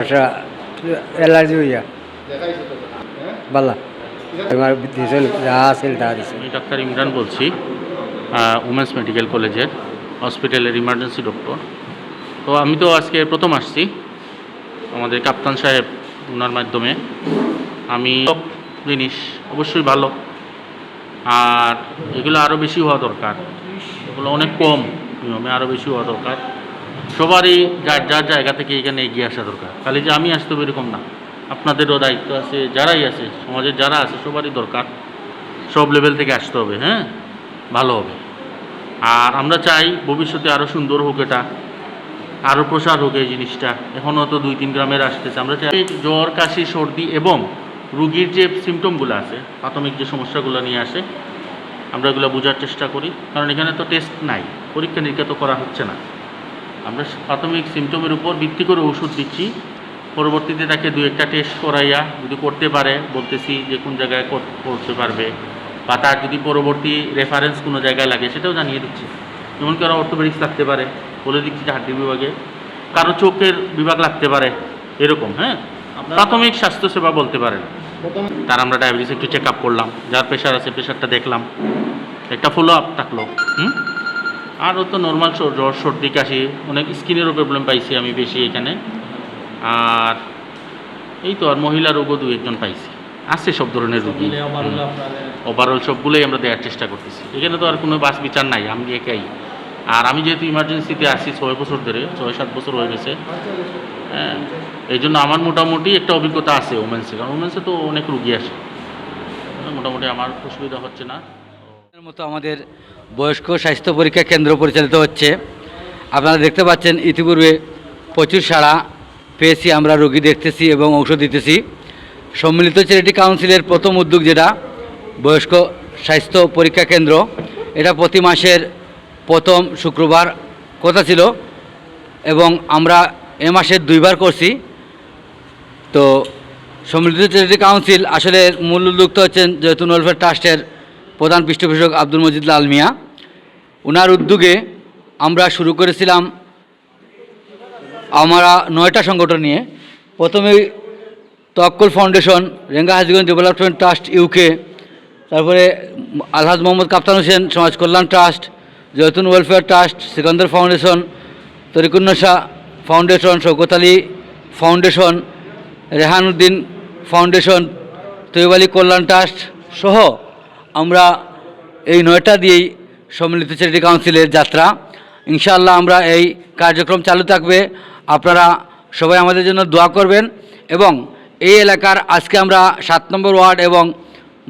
Allergy হইয়া বালা আমার দিয়েছেন যা আছিল তা দিয়েছেন। আমি ডাক্তার ইমরান বলছি, উমেন্স মেডিকেল কলেজের হসপিটালের ইমার্জেন্সি ডক্টর। তো আমি তো আজকে প্রথম আসছি আমাদের কাপ্তান সাহেব ওনার মাধ্যমে। আমি সব জিনিস অবশ্যই ভালো, আর এগুলো আরও বেশি হওয়া দরকার। এগুলো অনেক কম নিয়মে, আরও বেশি হওয়া দরকার। সবারই যার যার জায়গা থেকে এখানে এগিয়ে আসা দরকার। খালি যে আমি আসতে হবে এরকম না, আপনাদেরও দায়িত্ব আছে, যারাই আছে সমাজের যারা আছে সবারই দরকার। সব লেভেল থেকে আসতে হবে, হ্যাঁ, ভালো হবে। আর আমরা চাই ভবিষ্যতে আরও সুন্দর হোক, এটা আরও প্রসার হোক এই জিনিসটা। এখনও তো 2-3 গ্রামের আসতেছে। আমরা চাই জ্বর, কাশি, সর্দি এবং রুগীর যে সিমটমগুলো আছে, প্রাথমিক যে সমস্যাগুলো নিয়ে আসে, আমরা এগুলো বোঝার চেষ্টা করি। কারণ এখানে তো টেস্ট নাই, পরীক্ষা নিরীক্ষা তো করা হচ্ছে না। আমরা প্রাথমিক সিমটমের উপর ভিত্তি করে ওষুধ দিচ্ছি। পরবর্তীতে তাকে 2-1টা টেস্ট করাইয়া যদি করতে পারে, বলতেছি যে কোন জায়গায় করতে পারবে, বা তার যদি পরবর্তী রেফারেন্স কোনো জায়গায় লাগে সেটাও জানিয়ে দিচ্ছি। যেমন কারো অর্থোপেডিক্স লাগতে পারে, বলে দিচ্ছি যে হাড্ডি বিভাগে, কারো চোখের বিভাগ লাগতে পারে, এরকম। হ্যাঁ, প্রাথমিক স্বাস্থ্যসেবা বলতে পারেন। তার আমরা ডায়াবেটিস একটু চেক আপ করলাম, যার প্রেশার আছে প্রেশারটা দেখলাম, একটা ফলো আপ থাকলো। আরও তো নর্মাল জ্বর, সর্দি, কাশি, অনেক স্কিনেরও প্রবলেম পাইছি আমি বেশি এখানে। আর এই তো, আর মহিলা রোগও 2-1জন পাইছি। আছে সব ধরনের রোগী, ওভারঅল সবগুলোই আমরা দেওয়ার চেষ্টা করতেছি। এখানে তো আর কোনো বাস বিচার নাই, আমি একাই। আর আমি যেহেতু ইমার্জেন্সিতে আসছি 6 বছর ধরে, 6-7 বছর হয়ে গেছে, হ্যাঁ, এই জন্য আমার মোটামুটি একটা অভিজ্ঞতা আছে ওমেন্সে। কারণ ওমেন্সে তো অনেক রুগী আসে, মোটামুটি আমার অসুবিধা হচ্ছে না। মতো আমাদের বয়স্ক স্বাস্থ্য পরীক্ষা কেন্দ্র পরিচালিত হচ্ছে। আপনারা দেখতে পাচ্ছেন ইতিপূর্বে প্রচুর সাড়া পেয়েছি, আমরা রোগী দেখতেছি এবং ঔষধ দিতেছি। সম্মিলিত চ্যারিটি কাউন্সিলের প্রথম উদ্যোগ যেটা বয়স্ক স্বাস্থ্য পরীক্ষা কেন্দ্র, এটা প্রতি মাসের প্রথম শুক্রবার কথা ছিল এবং আমরা এ মাসে 2বার করছি। তো সম্মিলিত চ্যারিটি কাউন্সিল আসলে মূল উদ্যোক্তা হচ্ছেন জয়তুন ওয়েলফেয়ার ট্রাস্টের প্রধান পৃষ্ঠপোষক আব্দুল মজিদ লাল মিয়া। ওনার উদ্যোগে আমরা শুরু করেছিলাম আমরা 9টা সংগঠন নিয়ে। প্রথমে Tawakkul foundation, Renga Hajiganj development trust UK, তারপরে Alhaj Mohammad Kaptan Hossain Samaj Kalyan trust, Joytun welfare trust, Sikandar foundation, Tarikunnesa foundation, Shawkat Ali foundation, Rehanuddin foundation, Taiyab Ali Kalyan trust সহ আমরা এই 9টা দিয়েই সম্মিলিত চ্যারিটি কাউন্সিলের যাত্রা। ইনশাআল্লাহ আমরা এই কার্যক্রম চালু থাকবে। আপনারা সবাই আমাদের জন্য দোয়া করবেন। এবং এই এলাকার আজকে আমরা 7 নম্বর ওয়ার্ড এবং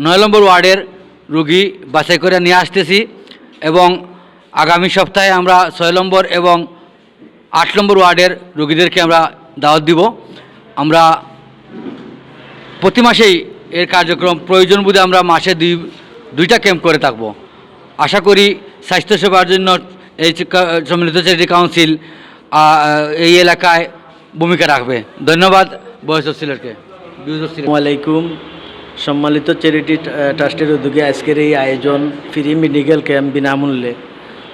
9 নম্বর ওয়ার্ডের রুগী বাছাই করে নিয়ে আসতেছি এবং আগামী সপ্তাহে আমরা 6 নম্বর এবং 8 নম্বর ওয়ার্ডের রুগীদেরকে আমরা দাওয়াত দিব। আমরা প্রতি মাসেই এর কার্যক্রম প্রয়োজন বুঝে আমরা মাসে 2টা ক্যাম্প করে থাকব। আশা করি স্বাস্থ্যসেবার জন্য এই সম্মিলিত চ্যারিটি কাউন্সিল এই এলাকায় ভূমিকা রাখবে। ধন্যবাদ বয়স সিলেটকে। আসসালামু আলাইকুম। সম্মিলিত চ্যারিটি ট্রাস্টের উদ্যোগে আজকের এই আয়োজন ফ্রি মেডিকেল ক্যাম্প বিনামূল্যে।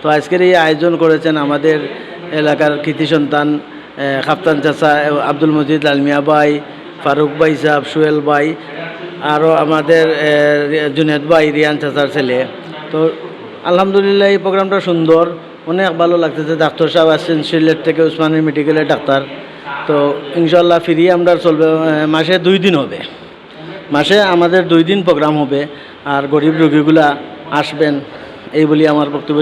তো আজকের এই আয়োজন করেছেন আমাদের এলাকার কৃতি সন্তান কাপ্তান চাচা আব্দুল মজিদ লাল মিয়া ভাই, ফারুক ভাই সাহেব, সোহেল ভাই, আরও আমাদের জুনেদ ভাই, রিয়ান চাচার ছেলে। তো আলহামদুলিল্লাহ এই প্রোগ্রামটা সুন্দর, অনেক ভালো লাগতেছে। ডাক্তার সাহেব আসছেন সিলেট থেকে, উসমানী মেডিকেলের ডাক্তার। তো ইনশাল্লাহ ফ্রি আমরা চলবে, মাসে 2 দিন হবে, মাসে আমাদের 2 দিন প্রোগ্রাম হবে। আর গরিব রোগীগুলা আসবেন এই বলি আমার বক্তব্য।